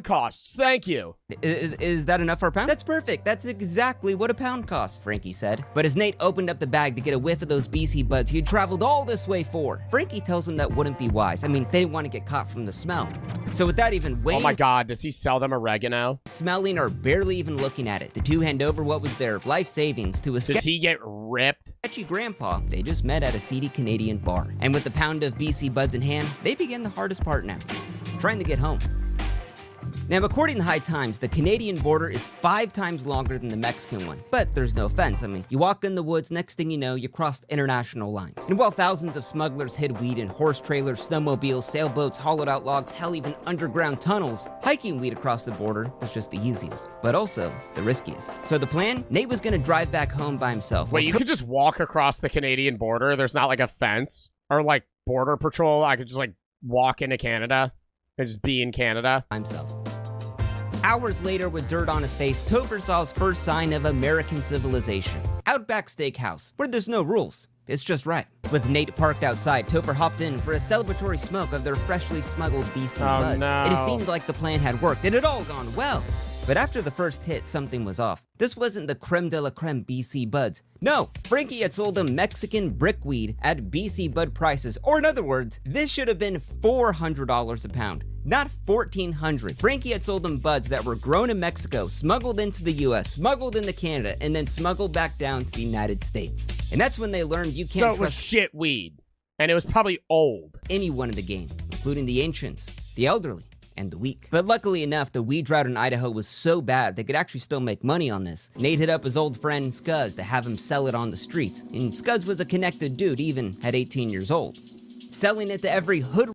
costs. Thank you. Is that enough for a pound? That's perfect. That's exactly what a pound costs, Frankie said. But as Nate opened up the bag to get a whiff of those BC buds he had traveled all this way for, Frankie tells him that wouldn't be wise. I mean, they didn't want to get caught from the smell. So without even waiting, Oh my god, does he sell them oregano? smelling or barely even looking at it, the two hand over what was their life savings to a Does he get ripped? sketchy grandpa they just met at a seedy Canadian bar. And with the pound of BC buds in hand, they begin the hardest part now, trying to get home. Now, according to High Times, the Canadian border is 5 times longer than the Mexican one. But there's no fence. I mean, you walk in the woods, next thing you know, you crossed international lines. And while thousands of smugglers hid weed in horse trailers, snowmobiles, sailboats, hollowed out logs, hell, even underground tunnels, hiking weed across the border was just the easiest, but also the riskiest. So the plan? Nate was gonna drive back home by himself. Wait, you could just walk across the Canadian border? There's not like a fence? Or like border patrol? I could just like walk into Canada and just be in Canada? By himself. Hours later, with dirt on his face, Topher saw his first sign of American civilization. Outback Steakhouse, where there's no rules. It's just right. With Nate parked outside, Topher hopped in for a celebratory smoke of their freshly smuggled BC buds. No. It seemed like the plan had worked. It had all gone well. But after the first hit, something was off. This wasn't the creme de la creme BC buds. No, Frankie had sold them Mexican brickweed at BC bud prices. Or in other words, this should have been $400 a pound, not $1,400. Frankie had sold them buds that were grown in Mexico, smuggled into the US, smuggled into Canada, and then smuggled back down to the United States. And that's when they learned you can't So it was trust shit weed. And it was probably old. anyone in the game, including the ancients, the elderly, and the weak. But luckily enough, the weed drought in Idaho was so bad they could actually still make money on this. Nate hit up his old friend Scuzz to have him sell it on the streets, and Scuzz was a connected dude even at 18 years old. Selling it to every hood